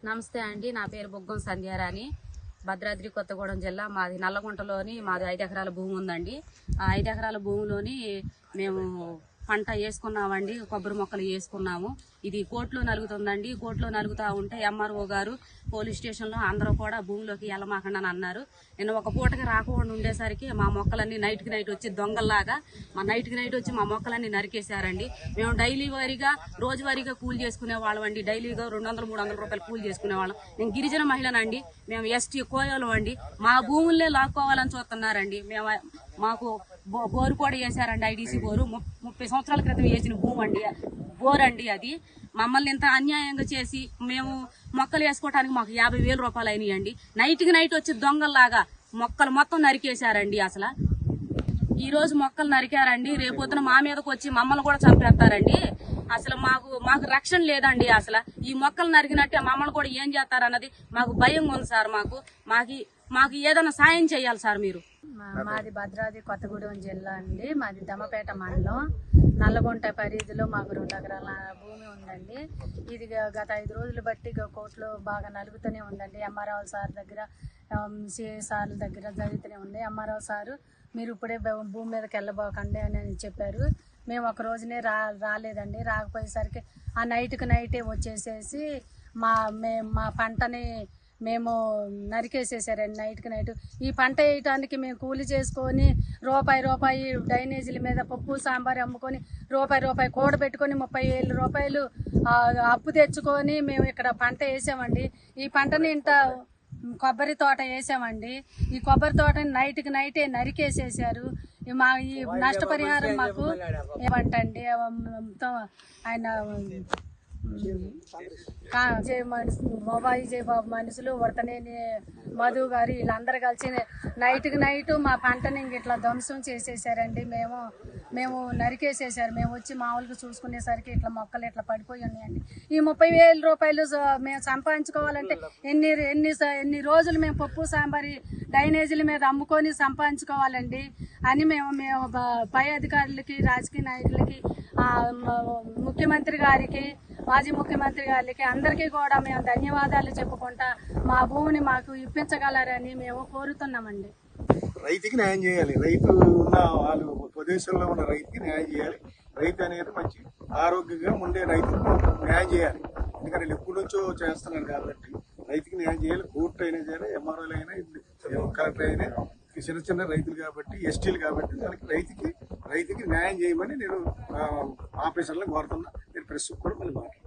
నమస్తే అండి, నా పేరు బొగ్గం సంధ్యారాణి. భద్రాద్రి కొత్తగూడెం జిల్లా. మాది నల్లగుంటలోని 5 ఎకరాల భూమి ఉందండి. ఆ 5 ఎకరాల భూమిలోని మేము పంట వేసుకున్నామండి. కొబ్బరి మొక్కలు వేసుకున్నాము. ఇది కోర్టులో నలుగుతుందండి. కోర్టులో నలుగుతా ఉంటే ఎంఆర్ఓ గారు పోలీస్ స్టేషన్లో అందరూ కూడా భూమిలోకి వెళ్ళమాకండి అని అన్నారు. నేను ఒక పూటకి రాకుండా ఉండేసరికి మా మొక్కలన్నీ నైట్కి నైట్ వచ్చి దొంగల్లాగా నైట్కి నైట్ వచ్చి మా మొక్కలన్నీ నరికేశారండి. మేము డైలీ వారీగా రోజువారీగా కూలి చేసుకునే వాళ్ళం అండి. డైలీగా 200-300 రూపాయలు కూలి చేసుకునేవాళ్ళం. నేను గిరిజన మహిళనండి. మేము ఎస్టీ కోయలు అండి. మా భూములే లాక్కోవాలని చూస్తున్నారండి. మాకు బోరు కూడా వేసారండి. ఐడీసీ బోరు 30 సంవత్సరాల క్రితం వేసిన భూమి అండి, బోర్ అండి. అది మమ్మల్ని ఇంత అన్యాయంగా చేసి మేము మొక్కలు వేసుకోవడానికి మాకు 50,000 రూపాయలు అయినాయండి. నైట్కి నైట్ వచ్చి దొంగల్లాగా మొక్కలు మొత్తం నరికేశారండి. అసలు ఈ రోజు మొక్కలు నరికారండి, రేపొద్దున మా మీదకి వచ్చి మమ్మల్ని కూడా చంపేస్తారండి. అసలు మాకు రక్షణ లేదండి. అసలు ఈ మొక్కలు నరికినట్టే మమ్మల్ని కూడా ఏం చేస్తారన్నది మాకు భయం ఉంది సార్. మాకు ఏదైనా సాయం చేయాలి సార్ మీరు. మాది భద్రాద్రి కొత్తగూడెం జిల్లా అండి. మాది దమ్మపేట మండలం. నల్లగుంట పరిధిలో మాకు 2 ఎకరాల భూమి ఉందండి. ఇది గత 5 రోజులు బట్టి కోర్టులో బాగా నలుగుతూనే ఉందండి. ఎంఆర్ఓ సార్ దగ్గర, సిఐ సార్ దగ్గర జరుగుతూనే ఉంది. ఎంఆర్ఓ సారు మీరు ఇప్పుడే భూమి మీదకి వెళ్ళబోకండి అని చెప్పారు. మేము ఒక రోజునే రాలేదండి. రాకపోయేసరికి ఆ నైట్కి నైటే వచ్చేసేసి మా పంటని మేము నరికేసేసారండి. నైట్కి నైట్ ఈ పంట వేయటానికి మేము కూలి చేసుకొని రూపాయి డ్రైనేజీల మీద పప్పు సాంబార్ అమ్ముకొని రూపాయి కూడబెట్టుకొని 30,000 రూపాయలు అప్పు తెచ్చుకొని మేము ఇక్కడ పంట వేసామండి. ఈ పంటని ఇంత కొబ్బరి తోట వేసామండి. ఈ కొబ్బరి తోటని నైట్కి నైటే నరికేసేసారు. ఈ నష్టపరిహారం మాకు ఏమంటండి ఆయన జయబాబు మనుషులు వర్తనేని మధు గారు వీళ్ళందరూ కలిసి నైట్కి నైట్ మా పంటని ఇట్లా ధ్వంసం చేసేసారండి. మేము నరికేసేసారు. మేము వచ్చి మామూలుగా చూసుకునేసరికి ఇట్లా మొక్కలు ఇట్లా పడిపోయి ఉన్నాయండి. ఈ 30,000 రూపాయలు మేము సంపాదించుకోవాలంటే ఎన్ని రోజులు మేము పప్పు సాంబారి డ్రైనేజీల మీద అమ్ముకొని సంపాదించుకోవాలండి అని మేము పై అధికారులకి, రాజకీయ నాయకులకి, ముఖ్యమంత్రి గారికి, మాజీ ముఖ్యమంత్రి గారికి అందరికీ కూడా మేము ధన్యవాదాలు చెప్పుకుంటా మా భూమిని మాకు ఇప్పించగలరని మేము కోరుతున్నామండి. రైతుకి న్యాయం చేయాలి. రైతు ఉన్న వాళ్ళు ప్రదేశంలో ఉన్న రైతుకి న్యాయం చేయాలి. రైతు అనేది మంచి ఆరోగ్యంగా ఉండే రైతుకు న్యాయం చేయాలి. ఎందుకంటే వీళ్ళు ఎప్పటి నుంచో చేస్తున్నారు కాబట్టి రైతుకి న్యాయం చేయాలి. కోర్టు అయినా చేయాలి, ఎంఆర్ఓలు అయినా, కలెక్టర్ అయినా, చిన్న రైతులు కాబట్టి, ఎస్టీలు కాబట్టి దానికి రైతుకి న్యాయం చేయమని నేను ఆఫీసర్లకు కోరుతున్నా. నేను ప్రెస్ కూడా మళ్ళీ మాట్లాడుతున్నాను.